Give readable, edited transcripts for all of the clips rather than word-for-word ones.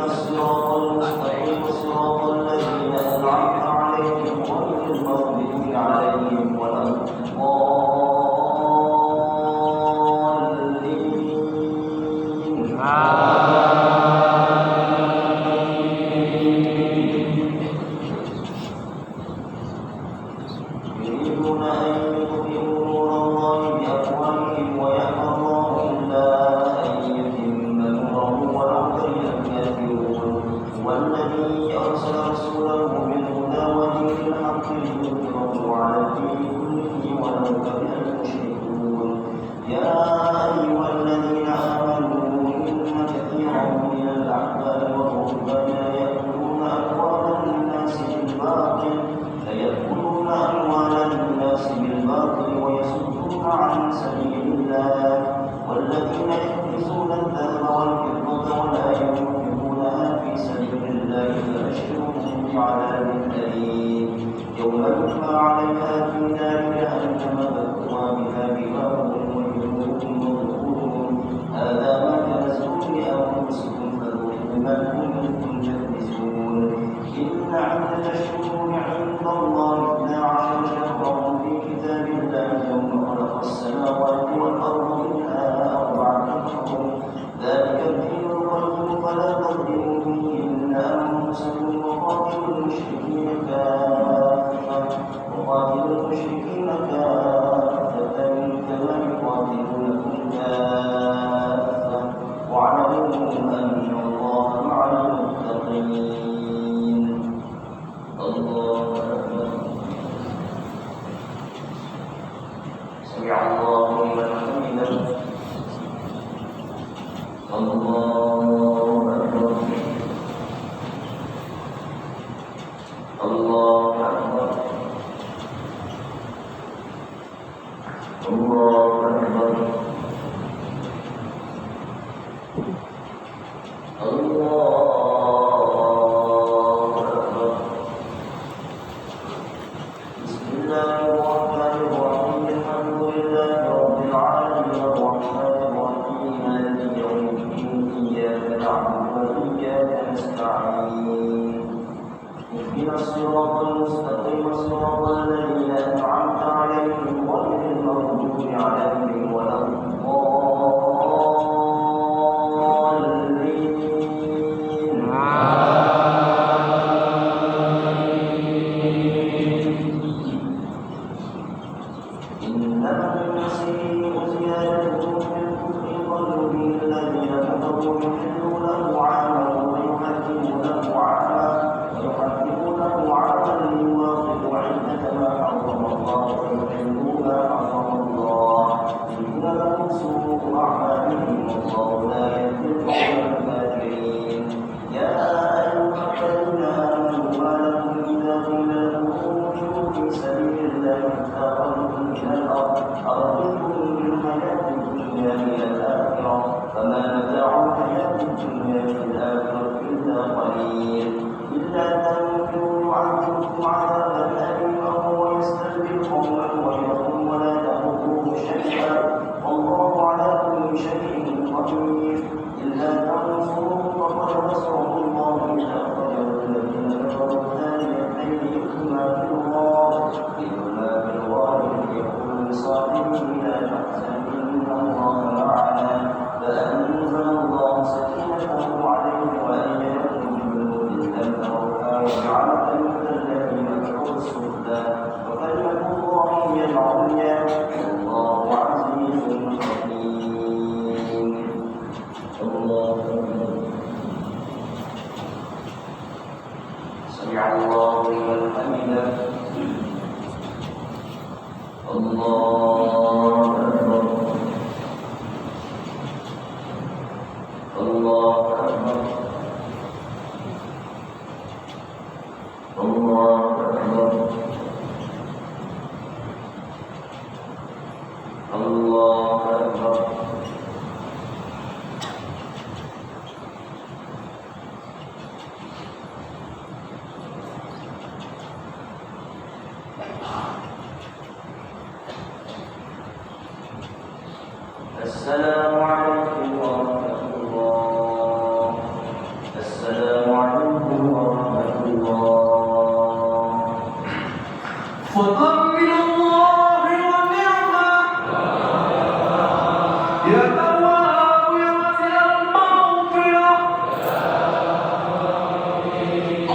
الصراط المستقيم صراط الذين أنعمت عليهم غير المغضوب عليهم ولا الضالين. يريدون أن يطفئوا نور الله بأفواههم ويأبى الله إلا أن يتم نوره ولو كره الكافرون. والذي أرسل رسوله بالهدى ودين الحق ليظهره على الدين كله ولو كره المشركون. يا أيها الذين آمنوا إن كثيرا من الأحبار والرهبان يأكلون أموال الناس بالباطل ويصدون عن سبيل الله. والذين يكنزون الذهب والفضة ولا ينفقونها في سبيل الله فبشرهم بعذاب أليم يوم يحمى عليها في نار جهنم فتكوى بها جباههم وجنوبهم وظهورهم هذا ما كنزتم لأنفسكم فذوقوا ما كنتم تكنزون. إن عدة الشهور عند الله 12 شهرا في كتاب الله يوم خلق السماوات والأرض منها 4 أشهر ذلك الدين القيم فلا تظلموا فيهن أنفسكم وقاتلوا المشركين كافة كما يقاتلونكم كافة واعلموا أن الله مع المتقين. الله أكبر. سمع الله لمن حمده. الله أكبر. الله أكبر. الله أكبر. الله أكبر. بسم الله الرحمن الرحيم الحمد لله رب العالمين الرحمن الرحيم مالك يوم الدين إياك نعبد وإياك نستعين اهدنا الصراط المستقيم صراط الذين أنعمت عليهم غير المغضوب عليهم ولا إنما المسيح زيادة في الكفر ضلوا به الذين كفروا يحلونه عاما ويحرمونه عاما ليواطئوا عدة ما حرم الله ويحلوا ما حرم الله إن لهم سوء أعمالهم والله لا يهدي القوم الكافرين. يا أيها الذين آمنوا ما لكم إذا قيل لكم انفروا في سبيل الله اثاقلتم إلى الأرض أرضكم بالحياة الدنيا إلى الآخرة فما متاع الحياة الدنيا في الآخرة إلا قليل. إلا تنفروا يعذبكم عذابا أليما ويستبدل قوما غيركم ولا تضروه شيئا والله على كل شيء قدير. إلا تنصروه فقد نصره الله إذ أخرجه الذين كفروا ثاني اثنين إذ هما في الغار يقول لصاحبه لا تحزن إن الله معنا فأنزل الله سكينته عليه وأيده بجنود لم تروها وجعل كلمة الذين كفروا السفلى وكلمة الله هي العليا والله عزيز حكيم. الله أكبر. سمع الله لمن حمده. الله أكبر. الله أكبر. الله أكبر. الله أكبر. ورحمة الله. فضل من الله ونعمة يا تواب يا واسع المغفرة.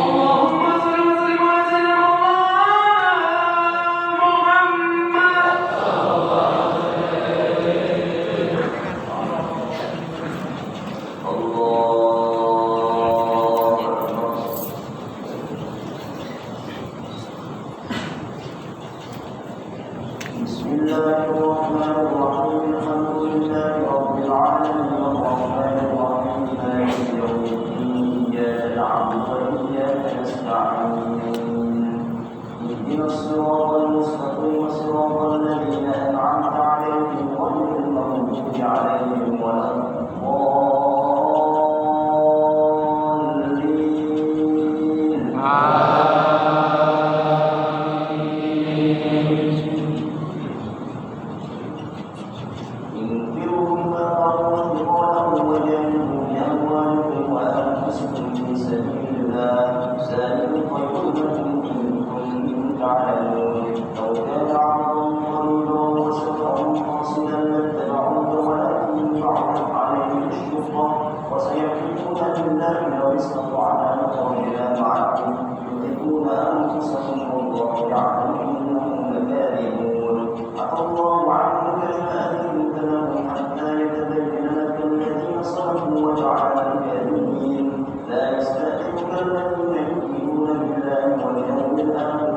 اللهم صل وسلم على سيدنا محمد. بسم الله الرحمن الرحيم. الحمد لله رب العالمين الرحمن الرحيم مالك يوم الدين. إياك نعبد وإياك نستعين. اهدنا الصراط المستقيم صراط الذين أنعمت عليهم غير المغضوب عليهم ولا الضالين. انفروا خفافا وثقالا وجاهدوا بأموالكم وأنفسكم في سبيل الله ذلكم خير لكم إن كنتم تعلمون. لو كان عرضا قريبا وسفرا قاصدا لاتبعوك ولكن بعدت عليهم الشقة وسيحلفون بالله لو استطعنا لخرجنا معكم يخرجون أنفسهم والله يعلم إنهم لكاذبون. عفى الله عنك لما أذنت لهم حتى يتبين لك الذين صدقوا وجعل الكاذبين. لا يستأذنك الذين يؤمنون بالله واليوم الآخر أن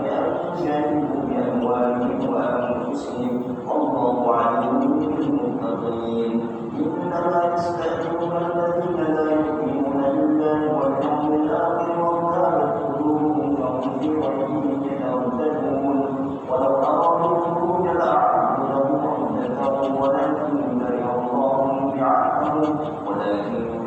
يجاهدوا بأموالهم وأنفسهم والله عليم بالمتقين. إنما يستأذنك الذين لا يؤمنون بالله واليوم الآخر وارتابت قلوبهم فهم في ريبهم يترددون. ولو أرادوا الخروج لأعدوا له عدة ولكن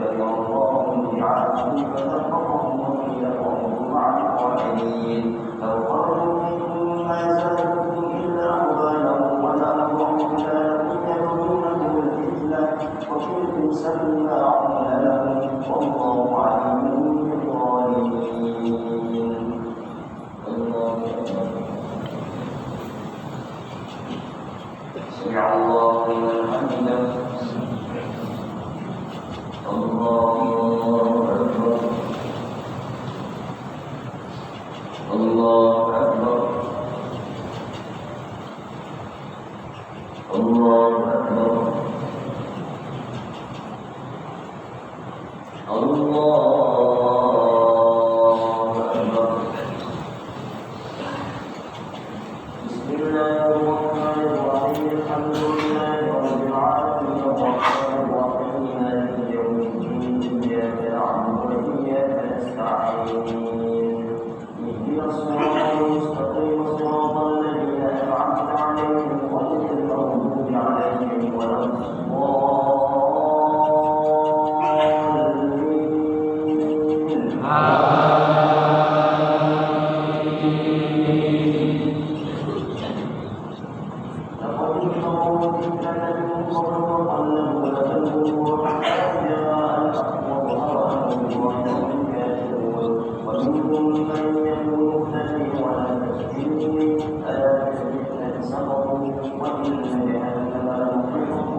كره الله بعثهم فثبطهم وقيل اقعدوا مع القاعدين. لو خرجوا فيكم ما زادوكم إلا خبالا ولأوضعوا خلالكم يبغونكم الفتنة وفيكم سماعون لهم والله عليم بالظالمين. الله أكبر. سمع الله لمن حمده. الله أكبر. الله أكبر. الله أكبر. الله أكبر. بسم الله الرحمن الرحيم. الحمد لله رب العالمين الرحمن الرحيم مالك يوم الدين. إياك نعبد وإياك نستعين. اهدنا الصراط المستقيم صراط الذين أنعمت عليهم غير المغضوب عليهم ولا الضالين. لقد كفروا فتنة من قبل وقلبوا لك الأمور حتى جاء الحق وظهر أمر الله وهم كافرون. ومنهم من يقول اهتدي ولا تفتني ألا في الفتنة سقطوا وإن جهنم لمحيطة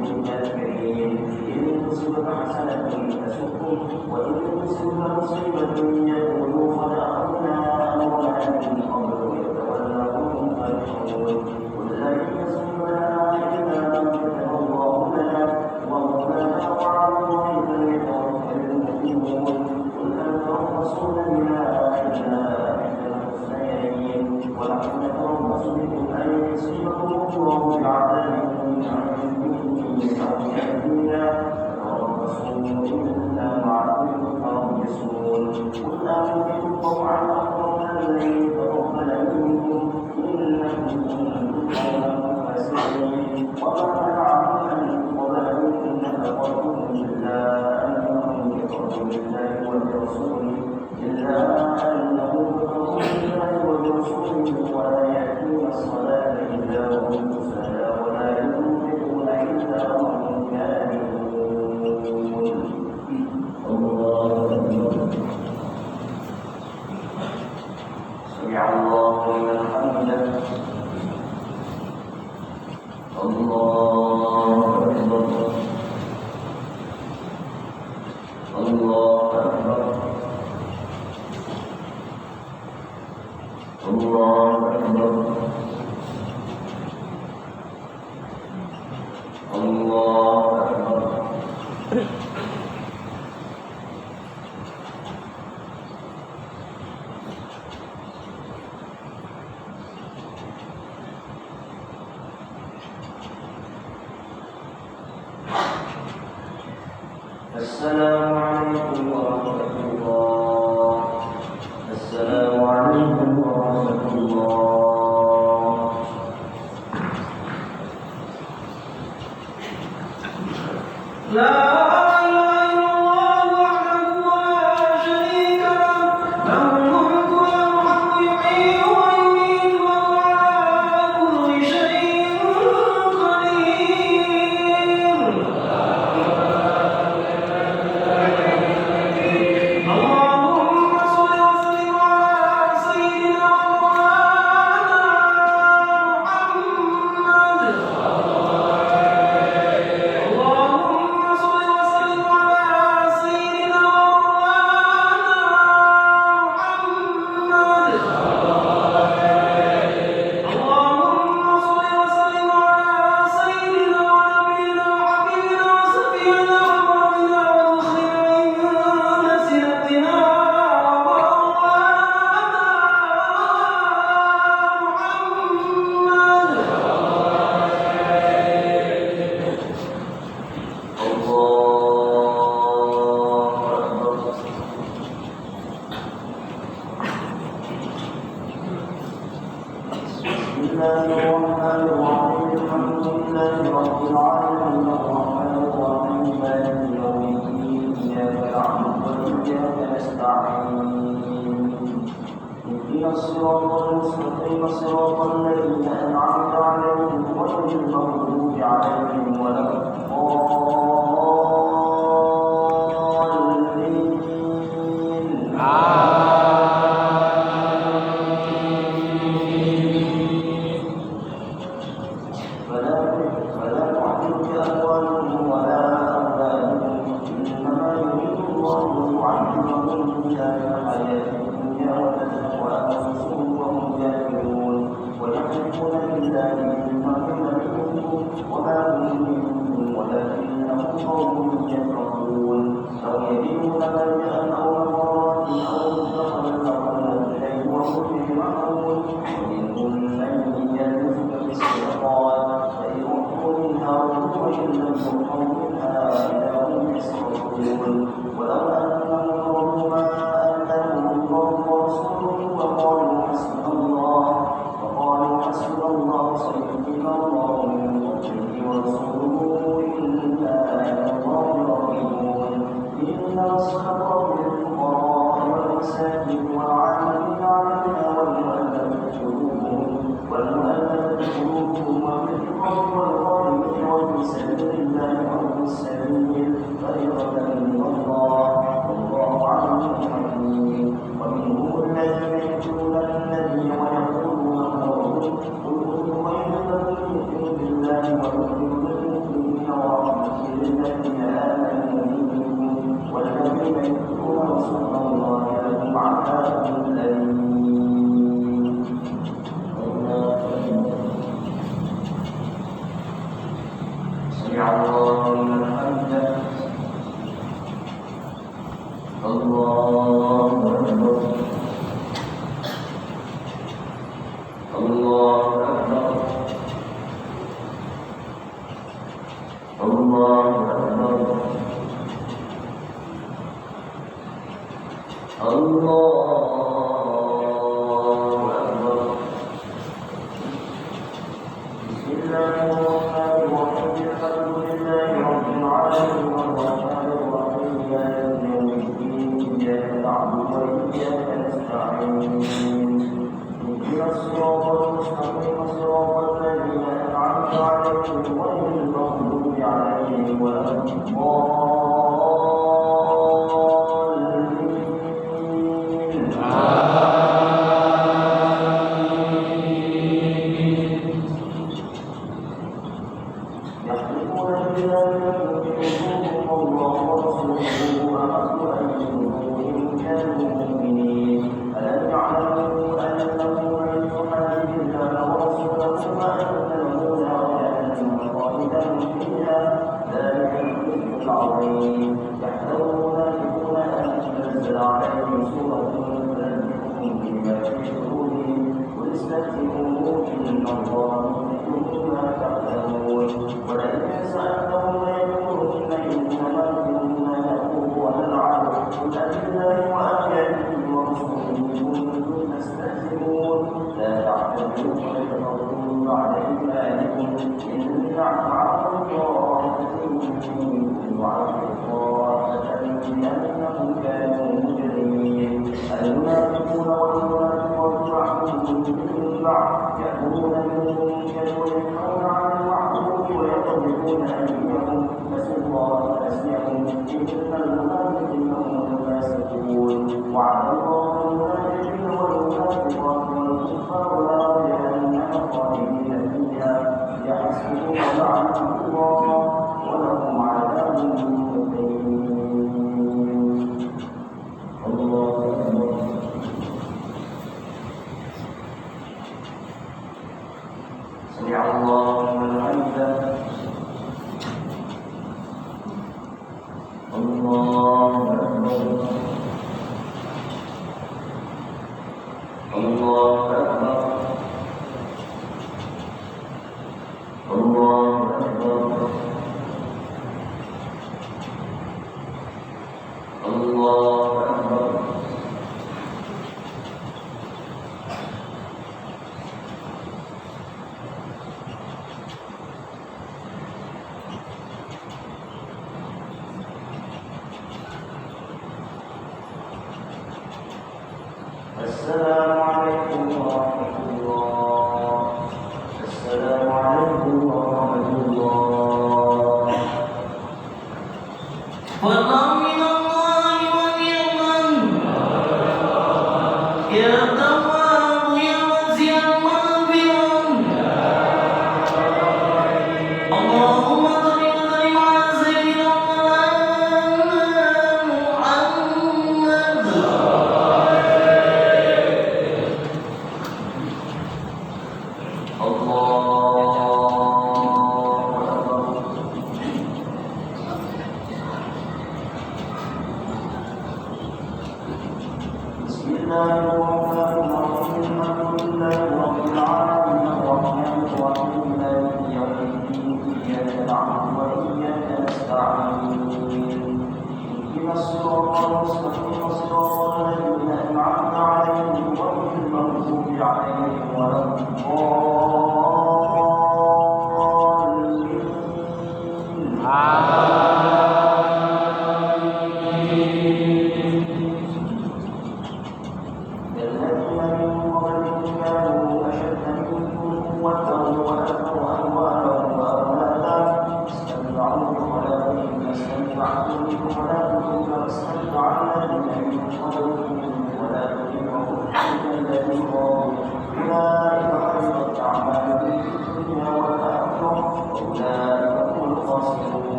بالكافرين. إن تصبك حسنة تسؤهم وإن تصبك مصيبة يقولوا قد أخذنا أمرنا من قبل ويتولوا وهم فرحون. قل لن يصيبنا إلا ما كتب الله لنا ومولانا وعلى الله فليتوكل المؤمنون. قل هل تربصون بنا إلا إحدى الحسنيين ونحن نتربص بكم أن يصيبكم الله بعذاب من عنده أو يأتينا فتربصوا إنا معكم متربصون. قل أنفقوا طوعا أو كرها لن يتقبل منكم إنكم كنتم قوما فاسقين. وما منعهم أن تقبل منكم نفقتهم إلا أنهم كفروا بالله وبرسوله ولا يأتون الصلاة إلا وهم كسالى ولا ينفقون إلا وهم كارهون. الله أكبر. الله أكبر الله أكبر السلام عليكم ورحمة الله السلام عليكم ورحمة الله لا إله إلا الله وحده لا شريك له له الملك وله الحمد يحيي ويميت وهو على كل شيء قدير اللهم صل وسلم على سيدنا ومولانا محمد اللهم صل وسلم على سيدنا ومولانا محمد اللهم صل وسلم على سيدنا ونبينا وحبيبنا وسفينا وقائدنا وادخلنا سيرتنا الصراط المستقيم صراط الذين أنعمت عليهم غير المغضوب عليهم ولا الضالين فلا تعجبك أموالهم ولا أولادهم إنما يريد الله ليعذبهم بها في الحياة الدنيا وتزهق أنفسهم وهم كافرون ويحلفون بالله إنهم لمنكم وما هم منكم ولكنهم قوم يفرحون لو يجدون ملجأ أو مغارات أو مدخلا لولوا إليه وهم يجمعون ومنهم من يلمزك في الصدقات فإن أعطوا منها رضوا وإن لم يعطوا منها إذا هم يسخطون ولو أنهم رضوا ما آتاهم الله ورسوله وقالوا حسبنا الله سيؤتينا الله من فضله ورسوله إنا إلى الله راغبون إنما الصدقات للفقراء والمساكين والعاملين عليها والمؤلفة قلوبهم وفي الرقاب والغارمين وفي سبيل الله وابن السبيل فريضة من الله والله عليم حكيم ومنهم الذين يؤتون النبي ويقولون قل خير لكم يؤمن بالله ويؤمن بالمؤمنين ورحمة للذين آمنوا منكم والذين يؤتون رسول الله لهم عذاب أليم سمع الله لمن حمده الله أكبر الله أكبر الله أكبر الله أكبر بسم الله الرحمن الرحيم الحمد لله رب العالمين الرحمن الرحيم مالك يوم الدين إياك نعبد وإياك نستعين اهدنا الصراط المستقيم صراط الذين أنعمت عليهم غير المغضوب عليهم ولا الضالين يحلفون بالله لكم يرضوكم الله ورسوله أحق أن يرضوه إن كانوا مؤمنين ألم يعلموا أنه من سورة تنبئكم بما في صدورهم قل استفتحوا إن الله مخرج ما تعلمون ولئن سألتهم ليقولن إنما كنا نخوض ونلعب قل أبالله وآياته ورسوله كنتم تستهزئون لا تعتذروا قد كفرتم بعد إيمانكم إن نعفو عن طائفة منكم وعفو طائفة بأنهم كانوا مجرمين المنافقون والمنافقات بعضهم من بعض يأمرون بالمنكر وينهون عن المعروف ويقبضون أيديهم نسوا الله فنسيهم إن المنافقين هم الفاسقون وعد الله المنافقين والمنافقات والكفار جهنم خالدين فيها يحسبون لعنهم الله ولهم عذاب مقيم. الله أكبر. سمع الله لمن حمده. الله أكبر. الله أكبر. الله أكبر. الله أكبر. السلام عليكم ورحمة الله. السلام عليكم ورحمة الله. فضل من الله ونعما يا تواب يا واسع المغفرة اللهم صل وسلم على سيدنا محمد. بسم الله الرحمن الرحيم الحمد لله رب العالمين الرحمن الرحيم مالك يوم الدين إياك نعبد وإياك نستعين اهدنا الصراط المستقيم صراط الذين أنعمت عليهم غير المغضوب عليهم ولا الضالين.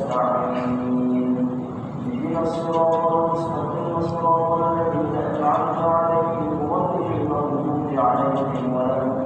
نستعين اهدنا الصراط المستقيم صراط الذين أنعمت عليهم غير المغضوب عليهم ولا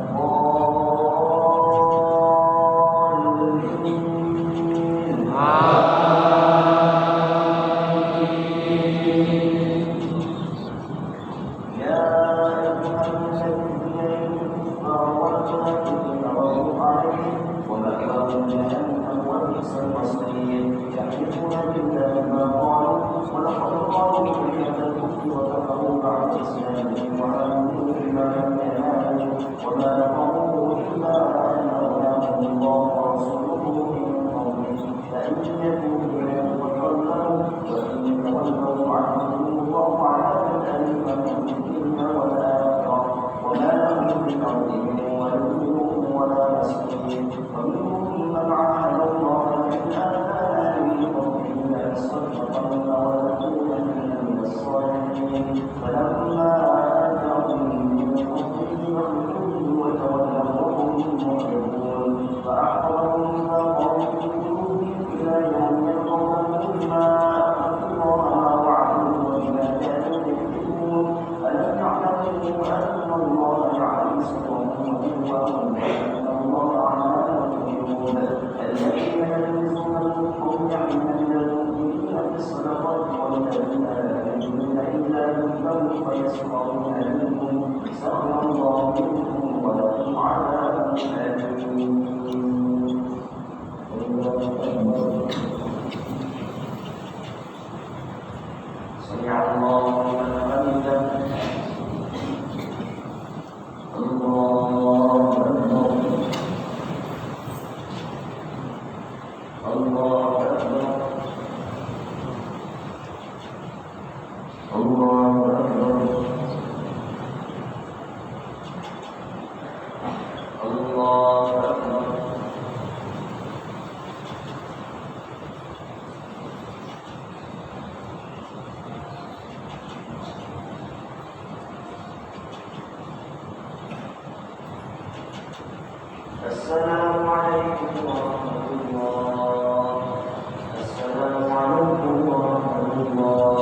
السلام عليكم ورحمة الله. السلام عليكم ورحمة الله.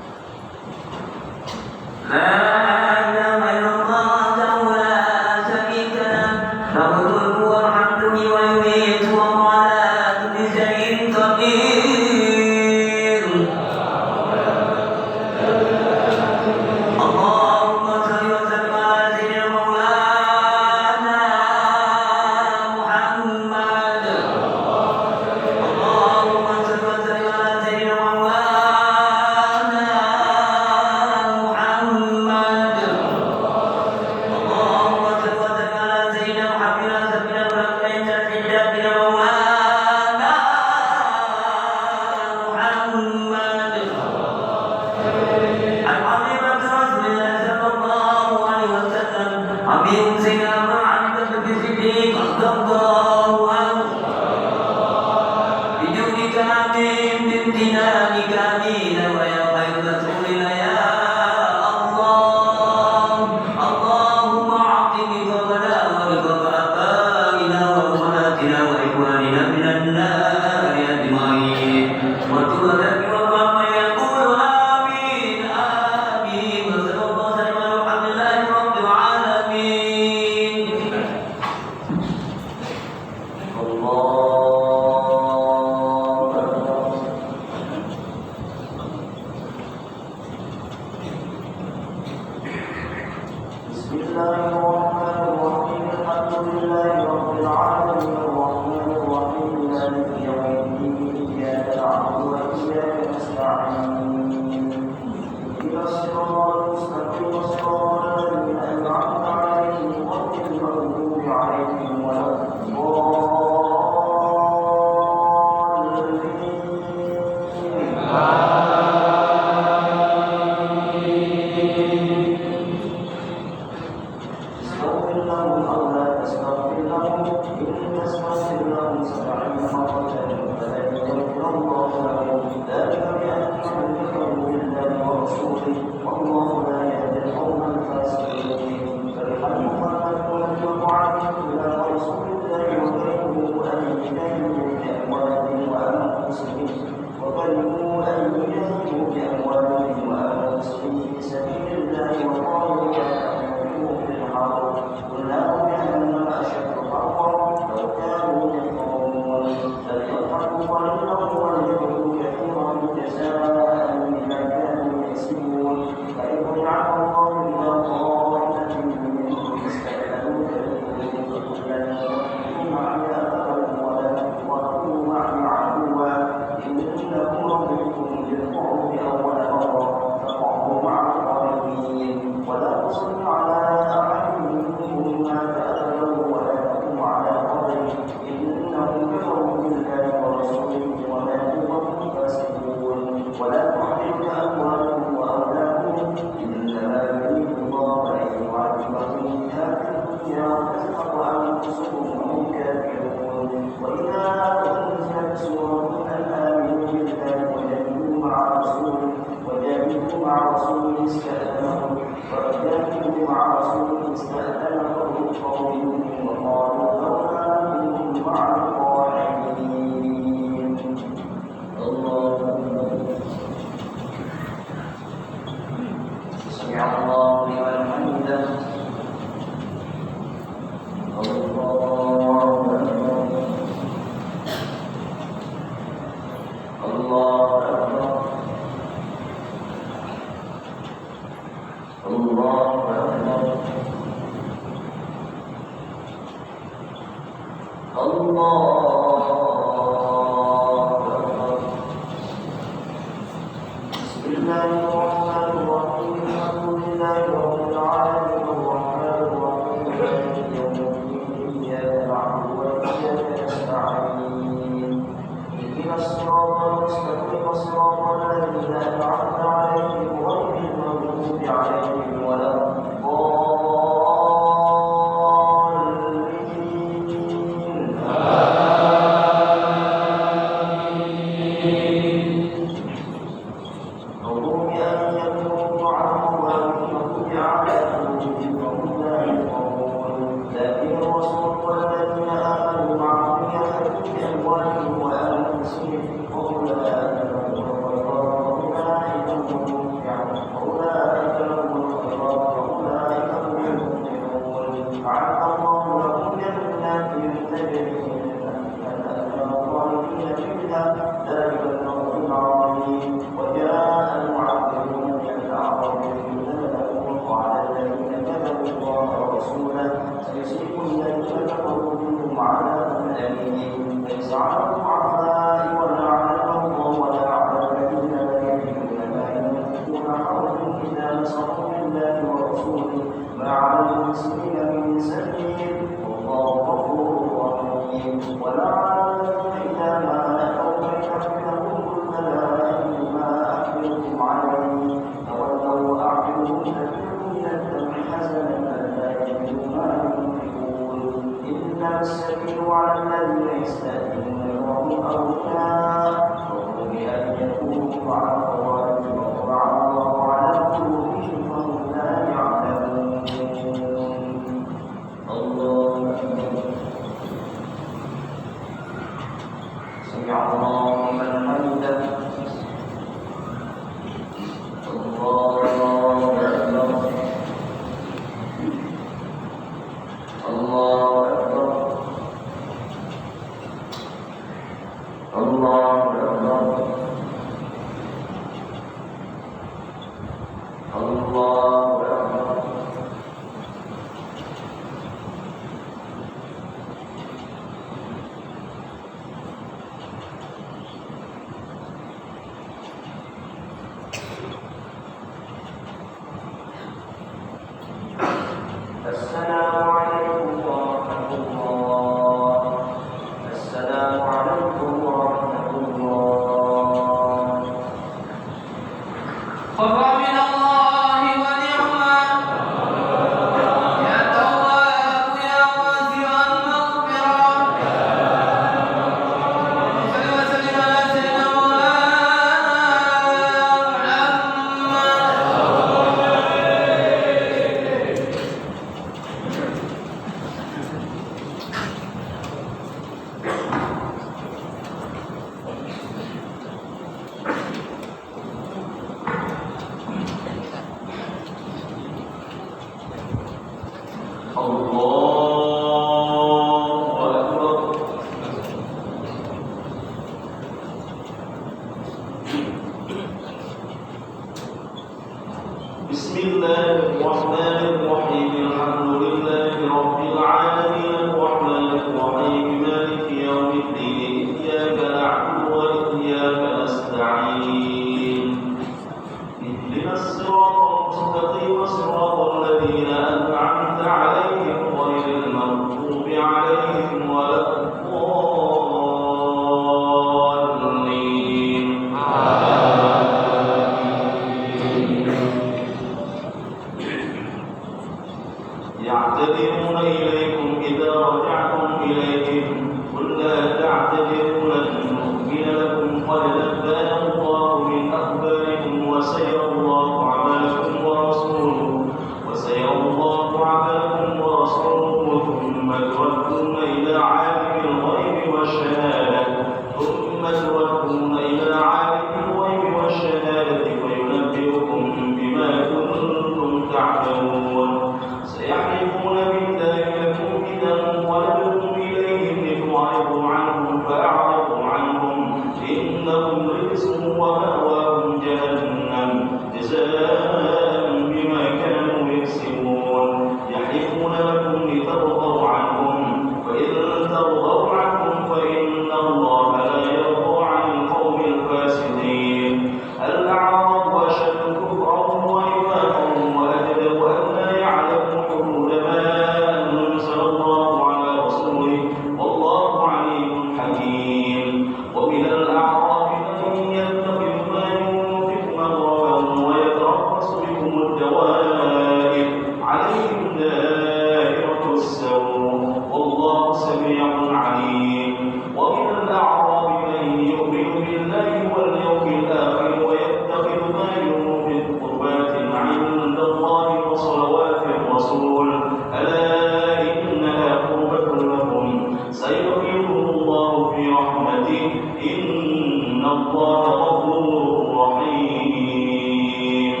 برحمته إن الله غفور رحيم.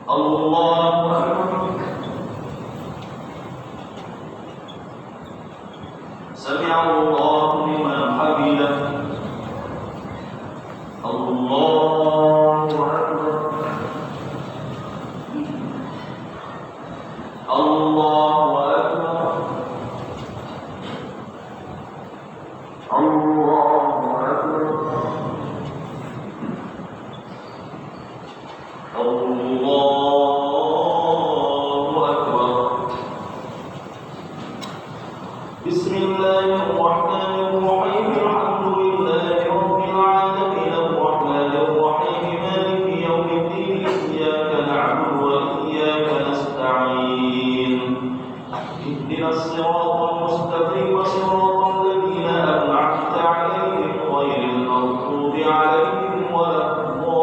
الله أكبر. سمع الله لمن حمده. الله أكبر. الله أكبر. الله أكبر. الله أكبر. بسم الله الرحمن الرحيم. الحمد لله رب العالمين الرحمن الرحيم مالك يوم الدين إياك نعبد وإياك نستعين اهدنا الصراط المستقيم صراط الذين أنعمت عليهم غير المغضوب عليهم ولا الضالين.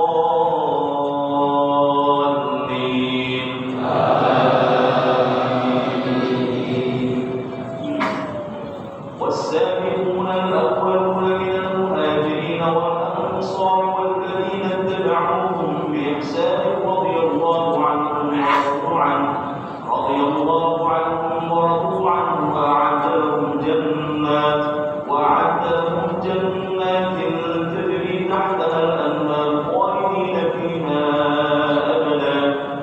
والسابقون الأولون من المهاجرين والأنصار والذين اتبعوهم بإحسان رضي الله عنهم ورضوا عنه وأعد لهم جنات تجري تحتها الأنهار خالدين فيها أبدا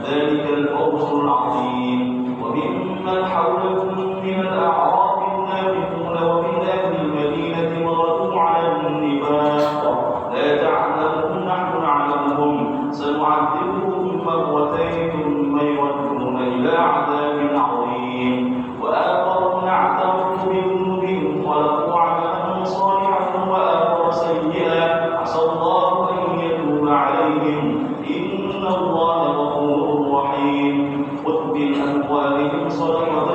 ذلك الفوز العظيم. وممن حولكم من الأعراب المنافقون ومن أهل المدينة مردوا على النفاق لا تعلمهم نحن نعلمهم سنعذبهم مرتين ثم يردون إلى عذاب عظيم. وآخرون اعترفوا بذنوبهم خلقوا عملا صالحا وآخر سيئا عسى الله أن يتوب عليهم إن الله غفور رحيم. خذ من أموالهم صدقة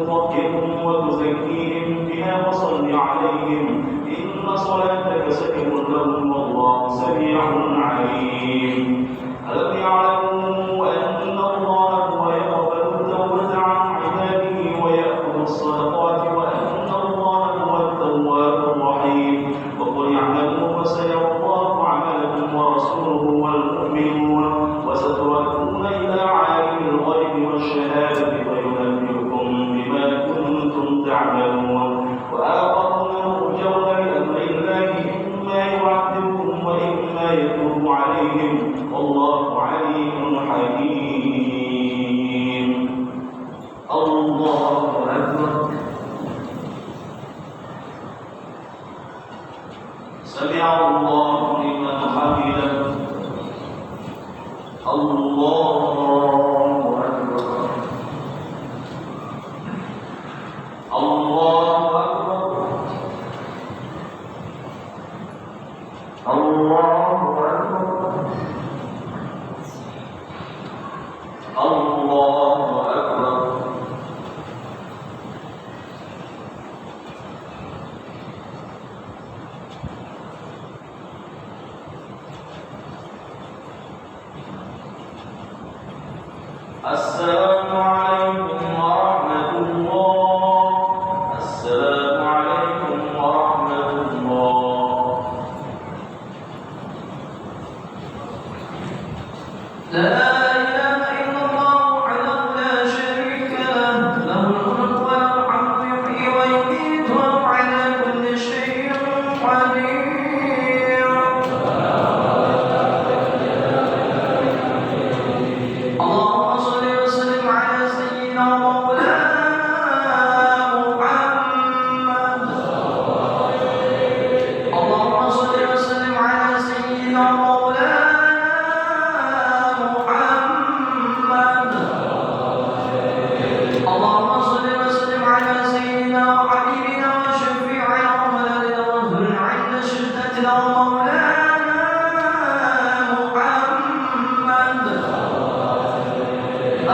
تطهرهم وتزكيهم بها وصل عليهم إن صلاتك سكن لهم والله سميع عليم. ألم يعلموا أن الله هو يقبل التوبة عن عباده ويأخذ الصدقات وأن الله هو التواب الرحيم. وقل اعملوا فسيرى الله عملكم ورسوله والمؤمنون وستردون إلى عالم الغيب والشهادة فينبئكم بما كنتم تعملون. وآخرون مرجون لأمر الله إما يعذبهم وإما يتوب عليهم والله عليم حكيم. الله أكبر. سمع الله لمن حمده. الله أكبر. الله أكبر. الله أكبر. الله أكبر. السلام عليكم ورحمة الله. السلام عليكم ورحمة الله. لا إله إلا الله وحده لا شريك له له الملك وله الحمد يحيي ويميت وهو على كل شيء قدير. اللهم صل وسلم على سيدنا ومولانا محمد. اللهم صل وسلم على سيدنا ومولانا محمد. اللهم صل وسلم على سيدنا وحبيبنا وشفيعنا ومولانا ورسول عند شدتنا ومولانا محمد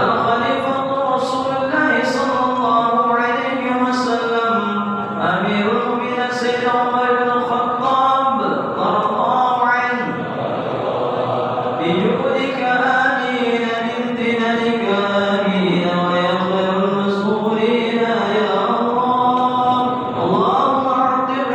الخليفة رسول الله صلى الله عليه وسلم أمير المؤمنين سيدنا عمر بن الخطاب رضي الله عنه بجودك آمين من دينك آمين ويا خير المسؤولين يا الله. اللهم اعتق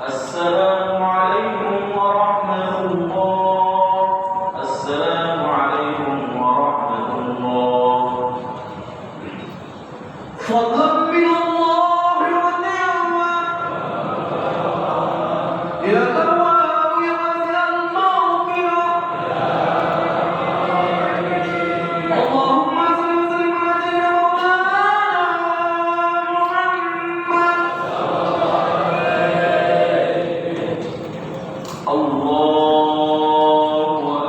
السلام عليكم ورحمة الله. السلام عليكم ورحمة الله. فضلا من الله ونعمة يا تواب يا واسع المغفرة. اللهم صل وسلم على سيدنا مولانا محمد. الله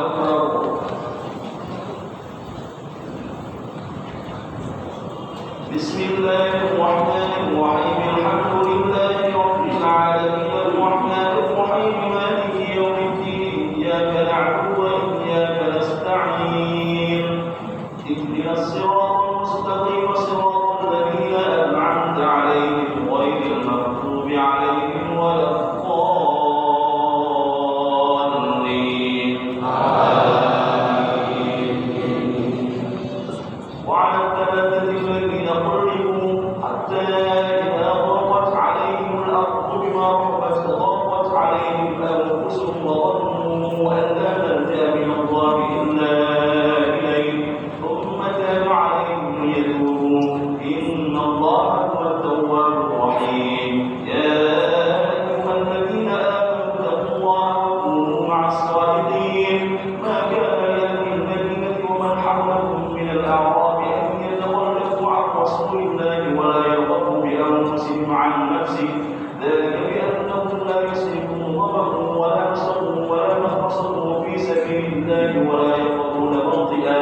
أكبر. بسم الله الرحمن الرحيم. الحمد لله رب العالمين الرحمن الرحيم مالك يوم الدين. إياك نعبد وإياك نستعين. اهدنا الصراط المستقيم صراط الذين أنعمت عليهم غير المغضوب عليهم ولا الضالين. وعلى الثلاثة الذين خلفوا حتى إذا ضاقت عليهم الأرض بما رحبت وضاقت عليهم أنفسهم وظنوا أن لا ملجأ من الله إلا إليه ثم تاب عليهم ليتوبوا إن الله هو التواب الرحيم. يا أيها الذين آمنوا اتقوا الله وكونوا مع الصادقين. ما كان لأهل المدينة ومن حولهم من الأعراب أن يتخلفوا عن رسول الله ولا يرغبوا بأنفسهم عن نفسه ذلك بأنهم لا يسلكون ضرروا ولا نصروا ولا مخمصوا في سبيل الله ولا يقتلون موطئا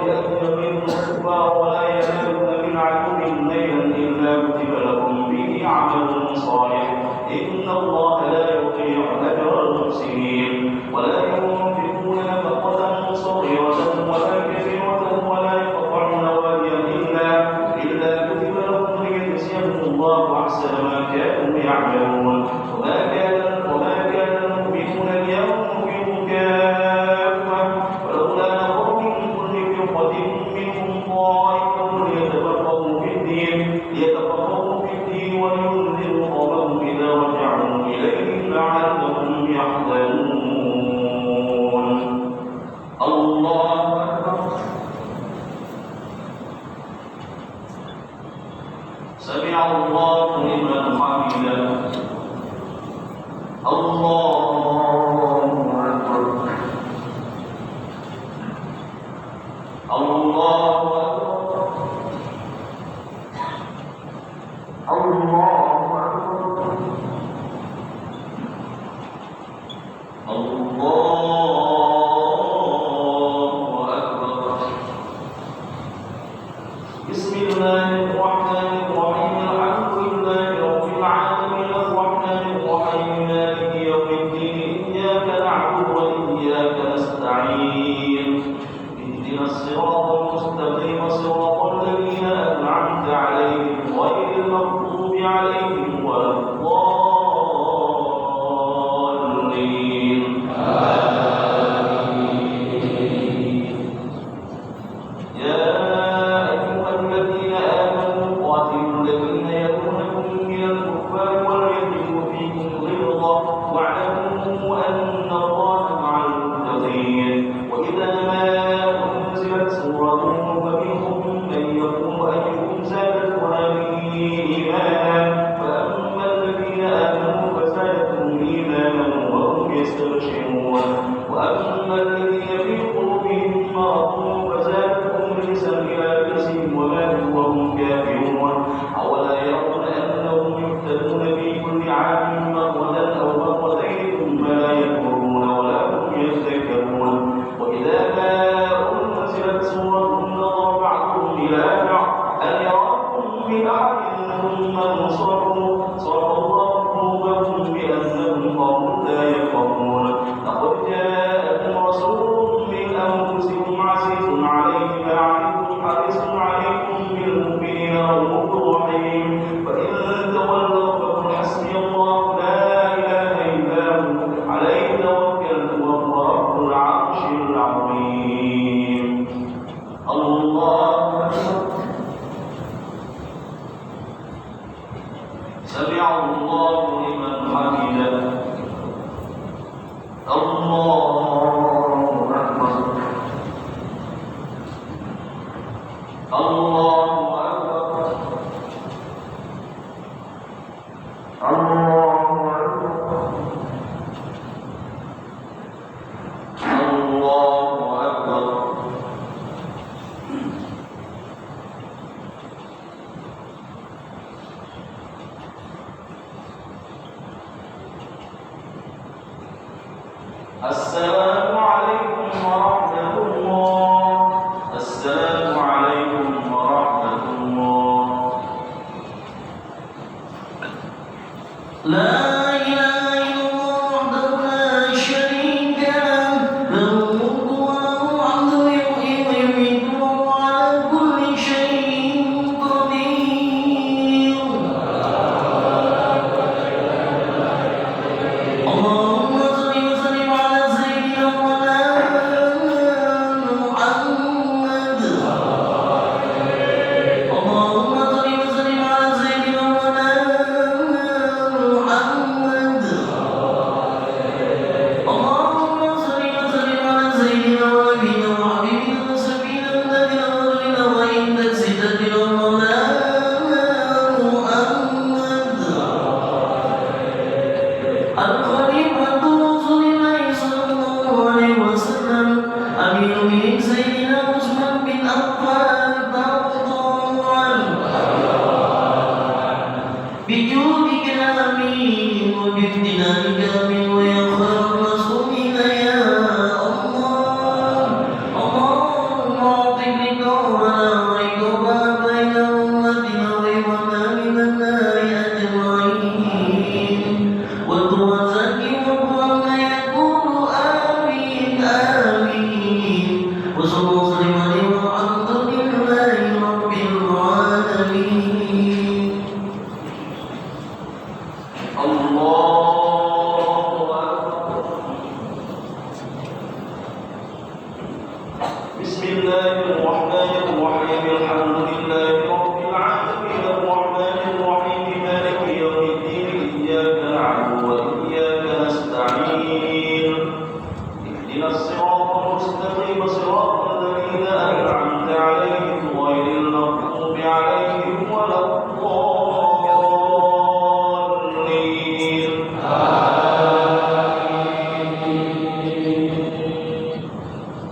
يغيظ الكفار ولا ينالون من عدو نيلا إلا كتب لهم به عمل صالح إن الله لا يضيع أجر المحسنين. ولا ينفقون نفقة صغيرة ولا كبيرة ولا يقطعون واديا إلا كتب لهم ليجزيهم الله أحسن ما كانوا يعملون. وما كان المؤمنون لينفروا كافة ولولا نفر من كل فرقة منهم طائفة ليتفقهوا في الدين ولينذروا قومهم إذا رجعوا إليهم لعلهم يحذرون. الله أكبر. سمع الله لمن حمده. الله أكبر. الله أكبر. الله أكبر. الله أكبر. بسم الله الرحمن الرحيم. الحمد لله رب العالمين الرحمن الرحيم مالك يوم الدين. إياك نعبد وإياك نستعين. اهدنا الصراط المستقيم صراط الذين أنعمت عليهم غير المغضوب عليهم ولا الضالين. يا أيها الذين آمنوا قاتلوا الذين يلونكم من الكفار وليجدوا فيكم غلظة واعلموا أن الله مع المتقين. وإذا ما أنزلت سورة فمنهم من يقول أيكم زادته هذه إيمانا فأما الذين آمنوا فزادتهم إيمانا وهم يستبشرون وأما الذين في قلوبهم مرض فزادتهم رجسا إلى رجسهم وماتوا وهم كافرون. أولا يرون أنهم يفتنون في كل عام مرة أو مرتين ثم لا يكفرون ولا هم يذكرون. وإذا ما أنزلت سورة نظر بعضهم إلى بعض هل يراكم من أحد ثم انصرفوا صرف الله قلوبهم بأنهم قوم لا يفقهون. لقد جاءكم رسول من أنفسكم عزيز عليه ما عنتم حريص عليكم بالمؤمنين الله أكبر. سمع الله لمن حمده. الله أكبر. الله أكبر. الله أكبر. الله أكبر. السلام عليكم ورحمة الله. السلام عليكم ورحمة الله. لا إله إلا الله وحده لا شريك له له الملك وله الحمد يحيي ويميت وهو على كل شيء قدير. اللهم صل وسلم على سيدنا محمد. اللهم صل وسلم على سيدنا محمد. اللهم صل وسلم على سيدنا ونبينا وحبيبنا وسفينا الذي أمرنا وإن سيدنا مولانا محمد الخليفة رسول الله صلى الله عليه وسلم أمير من سيدنا عثمان بن عفان رضي الله عنه بجودك آمين وبامتنانك آمين ويا خير الرسولين يا الله. اللهم اعطك رقابنا ورقاب آبائنا وأمهاتنا وإمامنا من النار أجمعين وتوزكهم وما يقول آمين آمين وصلى الله وسلم عليه والحمد لله رب العالمين. الله أكبر. بسم الله الرحمن الرحيم الحمد لله رب العالمين الرحمن الرحيم مالك يوم الدين إياك نعبد وإياك نستعين اهدنا الصراط المستقيم صراط الذين أنعمت عليهم غير المغضوب عليهم ولا الضالين.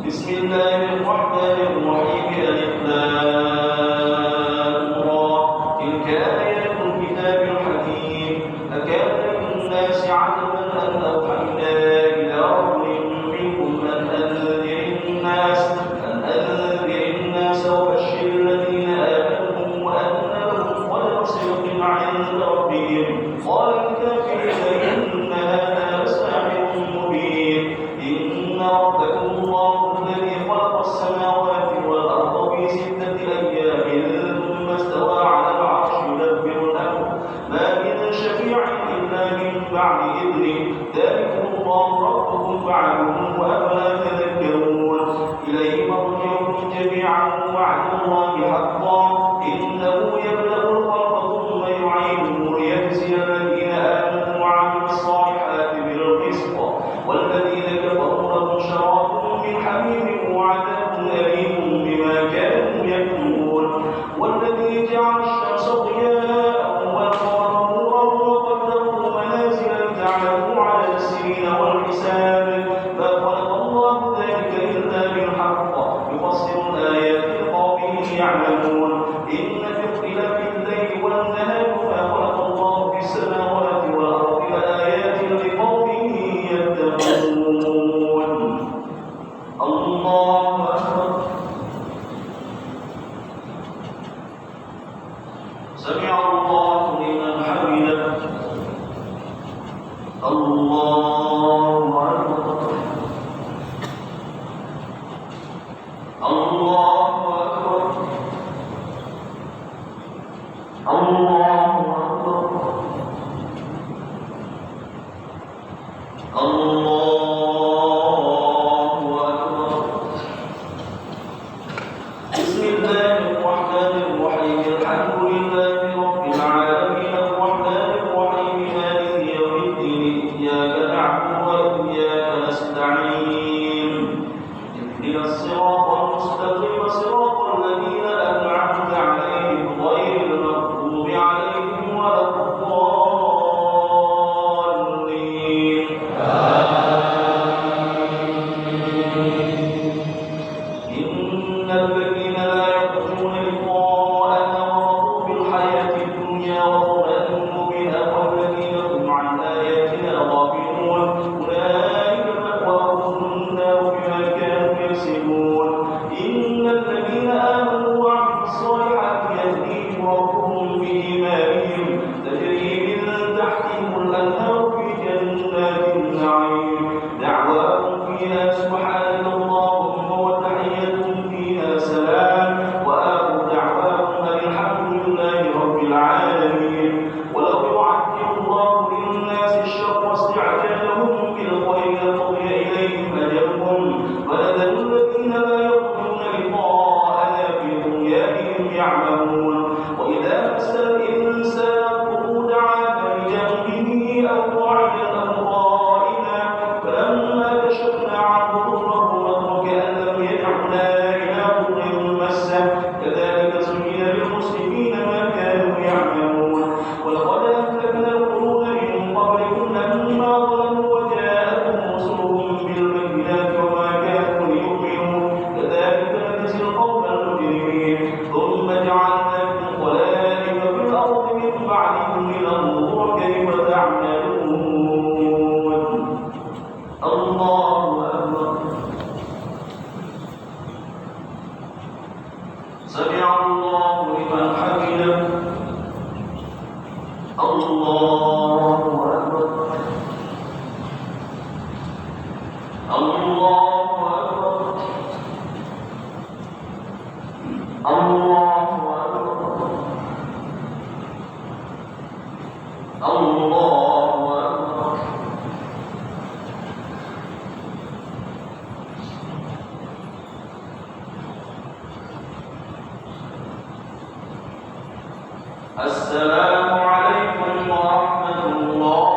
بسم الله الرحمن الرحيم ألف لام را تلك آيات الكتاب الحكيم أكان للناس عجبا أن أوحينا إلى رجل منهم أن أنذر الناس وبشر الذين آمنوا وأن لهم قدم صدق عند ربهم. قال الكافرون إن هذا لساحر مبين. إن ربكم الله الذي خلق السماوات والأرض في 6 أيام ثم استوى على العرش يدبر الأمر ما من شفيع إلا من بعد إذنه ذلكم الله ربكم فاعبدوه أفلا تذكرون. إليه مرجعكم جميعا وعد الله حقا إنه يبدأ الخلق ثم يعيده ليجزي الذين آمنوا وعملوا الصالحات بالقسط والذين كفروا لهم شراب من حميم وعذاب أليم بما كانوا يكفرون. والذي جعل الشمس ضياء والقمر نورا وقدره منازل لتعلموا عدد السنين والحساب ما خلق الله ذلك إلا بالحق يفسر الآيات لقوم يعلمون. إن في اختلاف الليل والنهار ما خلق الله في السماوات والأرض لآيات لقوم يتقون. الله أكبر. سمع الله لمن حمده. الله أكبر. الله أكبر. الله أكبر. الله أكبر. بسم يعملون وإذا مس الإنسان الضر دعانا لجنبه أو قاعدا أو قائما فلما كشفنا عنه ضره مر كأن لم يدعنا إلى ضر مسه كذلك زين للمسلمين ما كانوا يعملون ولقد أهلكنا القرون من قبلكم لما ظلموا وجاءتهم رسلهم بالبينات وما كانوا ليؤمنوا كذلك نجزي القوم المجرمين ثم جعلناكم خلائف في الأرض من بعدهم لننظر كيف تعملون الله أكبر سمع الله لمن حمده الله أكبر الله أكبر الله أكبر الله أكبر السلام عليكم ورحمة الله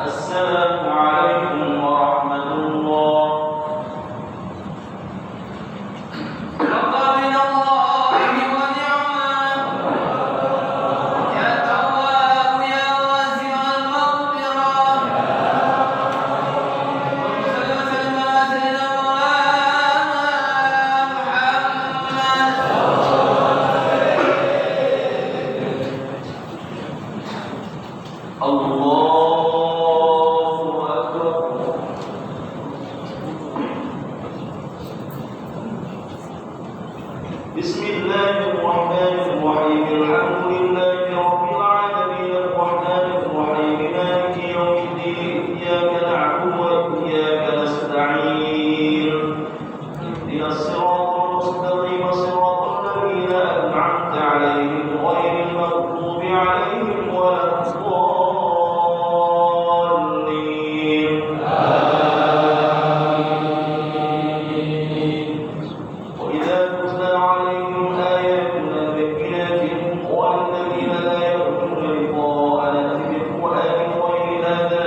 السلام عليكم ورحمة الله وقى من الله ونعمه يا تواب يا واسع المغفرة وصل وسلم على سيدنا مولانا محمد الله أكبر بسم الله الرحمن الرحيم الحمد لله رب العالمين الرحمن الرحيم مالك يوم الدين إياك نعبد وإياك نستعين اهدنا الصراط المستقيم صراط الذين أنعمت عليهم غير المغضوب عليهم ولا الضالين وإذا تتلى عليهم آياتنا بينات قال الذين لا يرجون لقاءنا ائت بقرآن غير هذا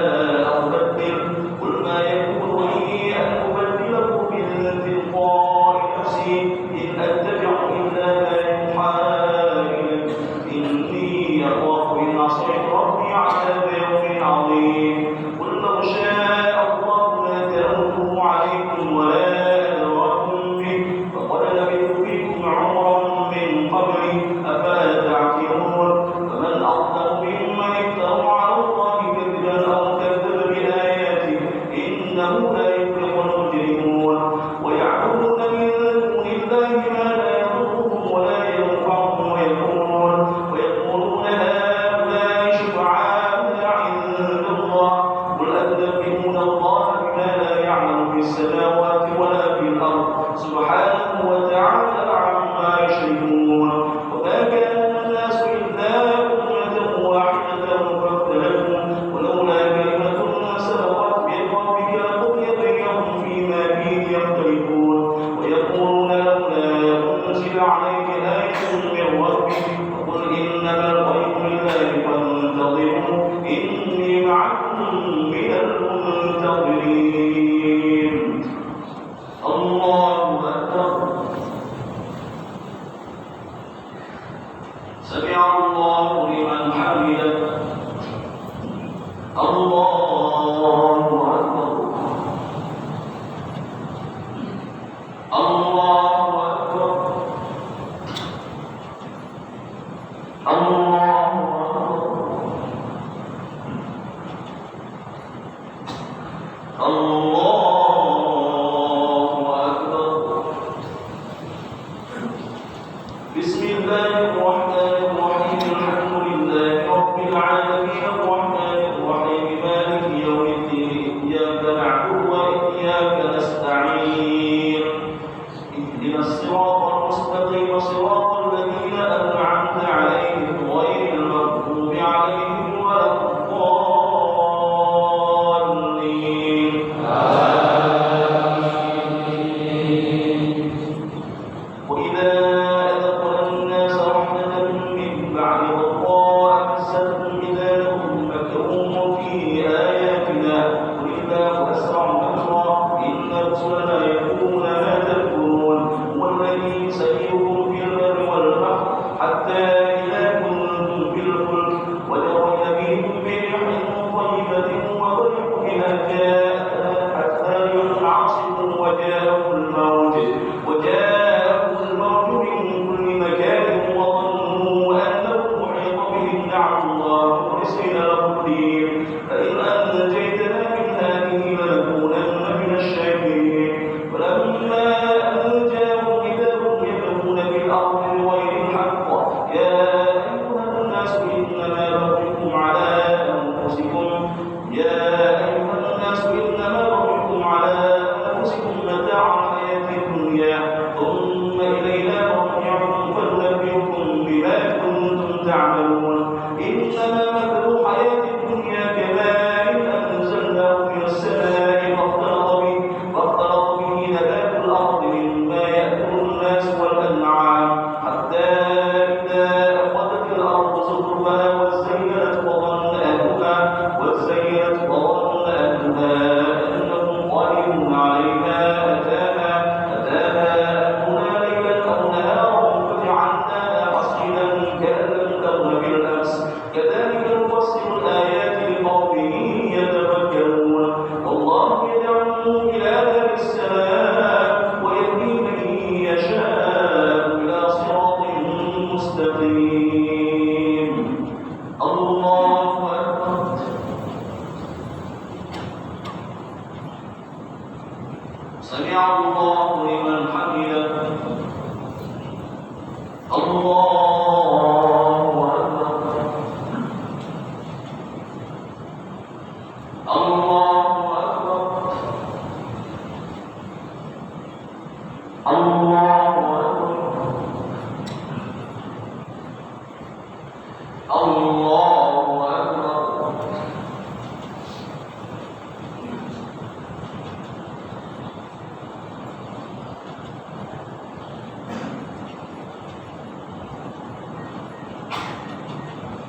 أو بدل قل ما يكون لي أن أبدله من تلقاء نفسي إن أتبع إلا ما يوحى إلي إني أخاف إن عصيت ربي عذاب يوم عظيم قل لو شاء الله ما تلوته عليكم ولا أدراكم به فقد لبثت فيكم عمرا من قبلي أفلا تعقلون فمن أظلم ممن افترى على الله كذبا أو كذب بآياته إنه لا يفلح المجرمون ويعبدون من دون الله ما لا يضرهم ولا ينفعهم ويقولون هؤلاء شفعاؤنا عند الله قل أتنبئون الله بما لا يعلم في السماوات ولا في الأرض سبحانه وتعالى عما يشركون وما كان الناس إلا أمة واحدة فاختلفوا ولولا كلمة سبقت من ربك لقضي بينهم فيما فيه يختلفون ويقولون لولا أنزل عليك آية من ربك فقل إنما الغيب لله فانتظروا إني معكم من المنتظرين الله أكبر سمع الله لمن حمده الله أكبر الله أكبر الله أكبر الله أكبر بسم الله الرحمن الرحيم الحمد لله رب العالمين الرحمن الرحيم مالك يوم الدين إياك نعبد وإياك نستعين اهدنا الصراط المستقيم صراط الذين أنعمت عليهم غير المغضوب عليهم ولا الضالين وإذا أذقنا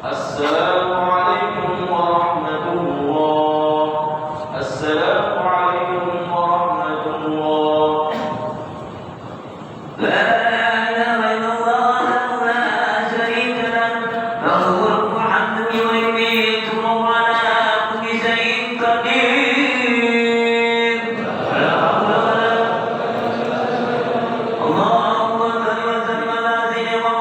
السلام عليكم ورحمة الله. السلام عليكم ورحمة الله. لا إله إلا الله لا شريك له له الملك والحمد ويميت وهو على كل شيء قدير. لا حول ولا اللهم صل وسلم على سيدنا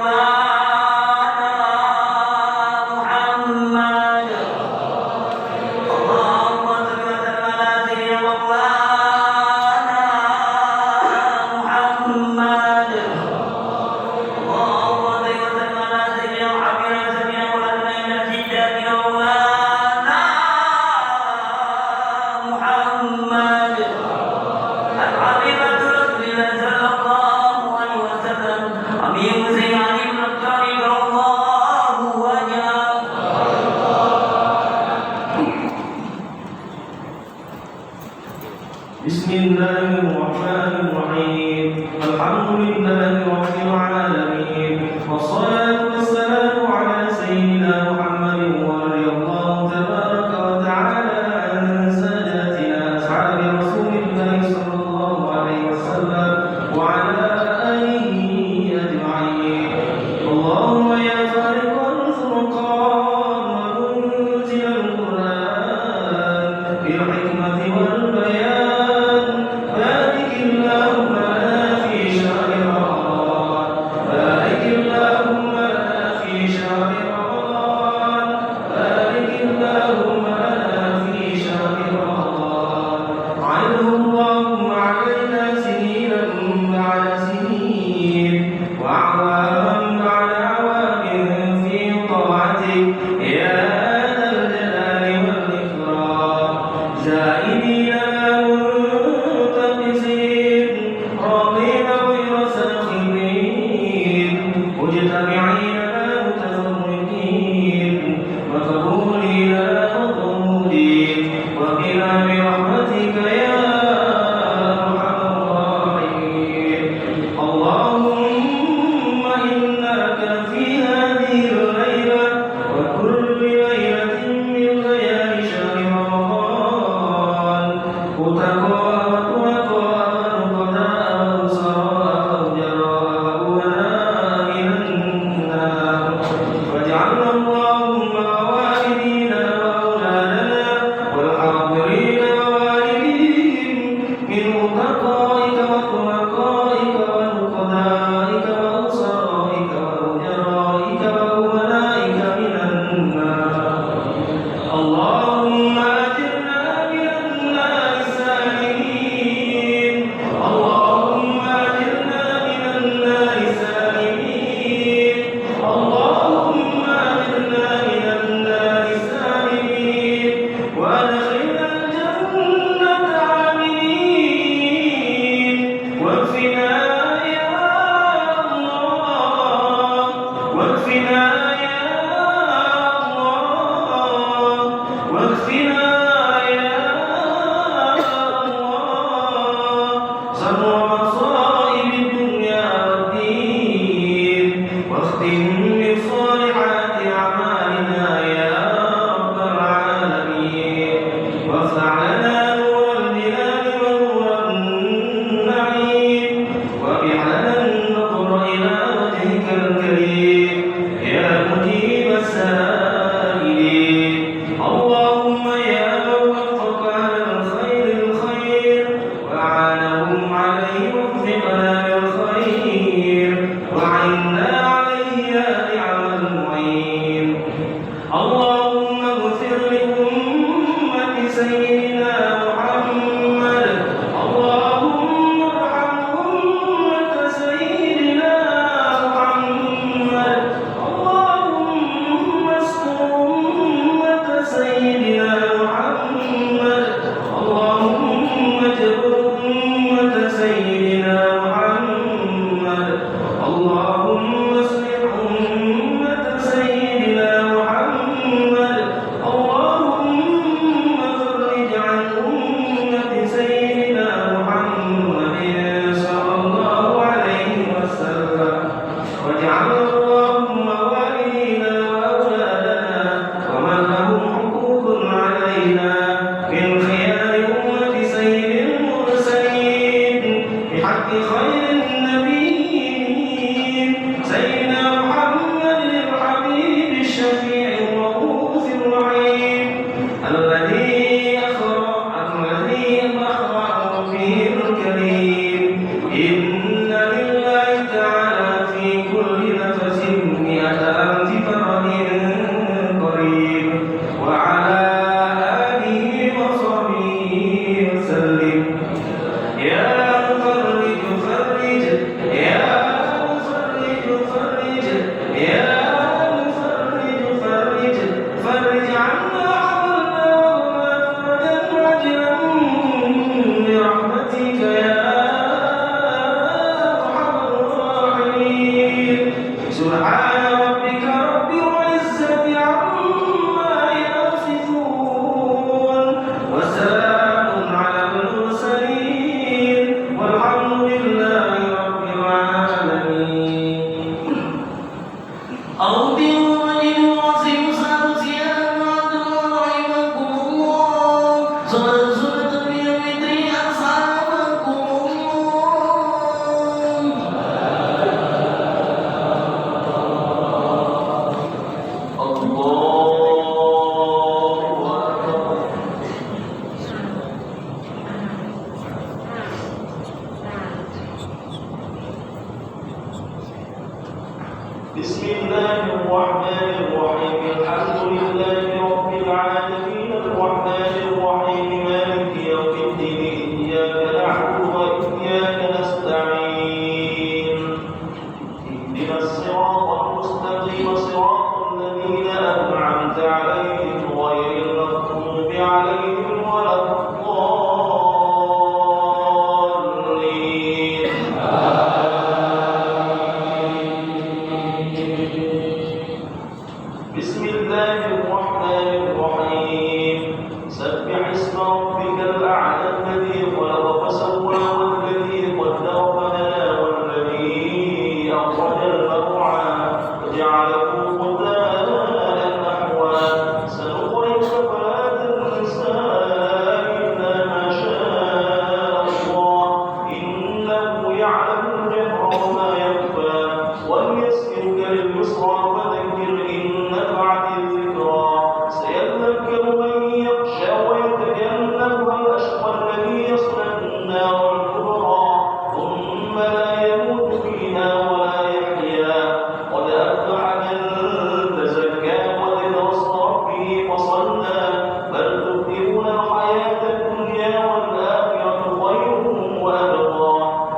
بسم الله الرحمن الرحيم. الحمد لله رب العالمين، والصلاة والسلام على سيدنا محمد ورضي الله تبارك وتعالى عن ساداتنا أصحاب رسول الله صلى الله عليه وسلم وعلى آله أجمعين. اللهم يا فارق الفرقان ومنزل القرآن بالحكمة والبيان عليه وفقنا للخير وعنا عليه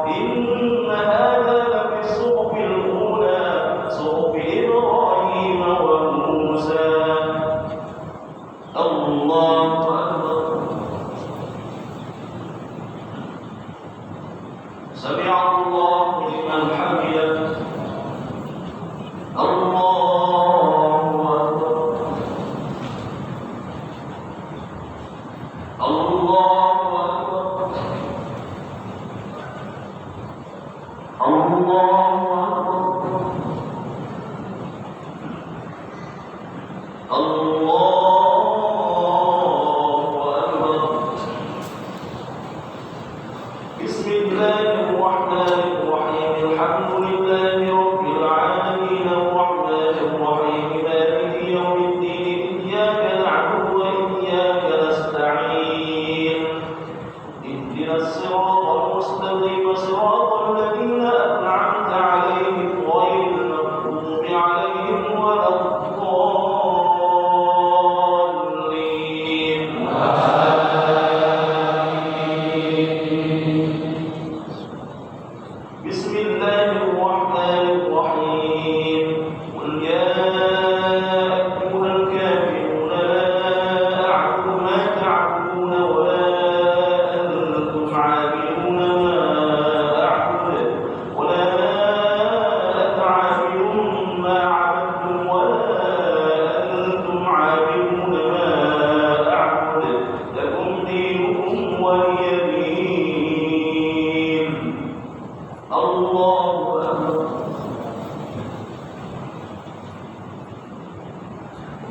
إن هذا لفي الصحف الأولى صحف إبراهيم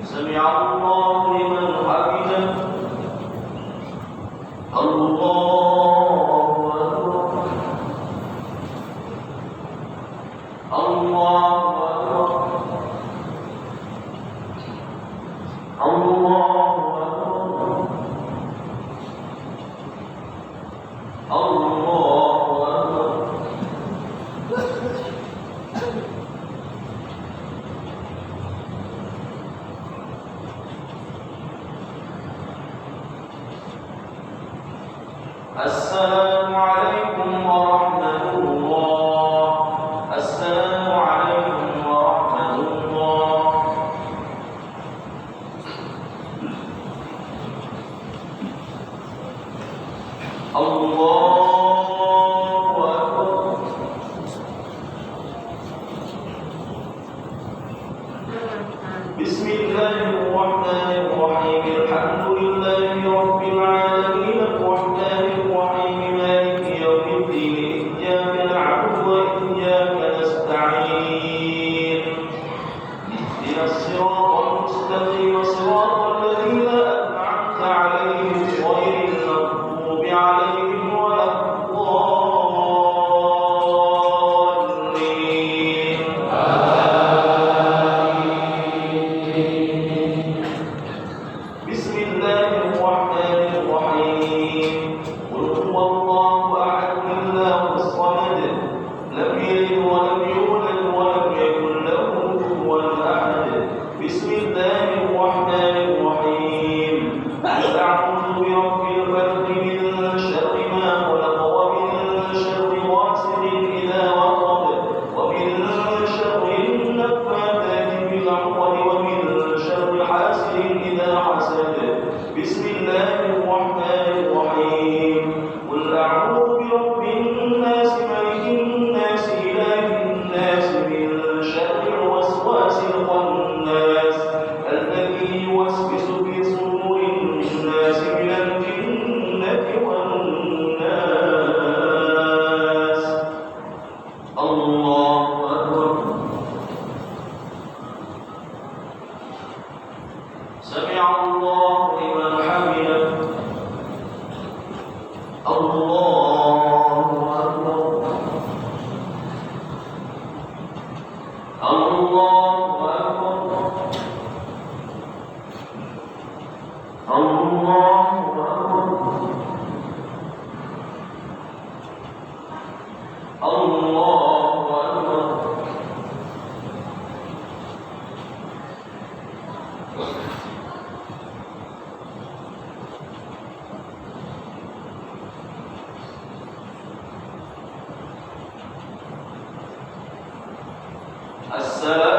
سمع الله لمن حمده الله أكبر الله أكبر الله السلام عليكم ورحمة الله السلام عليكم ورحمة الله الله أكبر بسم الله الرحمن الرحيم الحمد لله رب العالمين الرحمن الرحيم مالك يوم الدين إياك نعبد وإياك نستعين اهدنا الصراط المستقيم صراط الذين أنعمت عليهم غير المغضوب عليهم ولا الضالين بسم الله الرحمن الرحيم قل هو الله أحد الله الصمد لم يلد ولم يولد ولم يكن له كفوا أحد بسم الله الرحمن الرحيم قل أعوذ برب الفلق من شر ما خلق ومن شر غاسق إذا وقب ومن شر النفاثات في العقد ومن شر حاسد إذا حسد بسم الله الرحمن الرحيم قل أعوذ برب الناس ملك الناس إله الناس من شر الوسواس الخناس الذي يوسوس في صدور الناس من الجنة والناس الله أكبر سمع الله لمن حمده الله أكبر الله أكبر الله أكبر الله أكبر السلام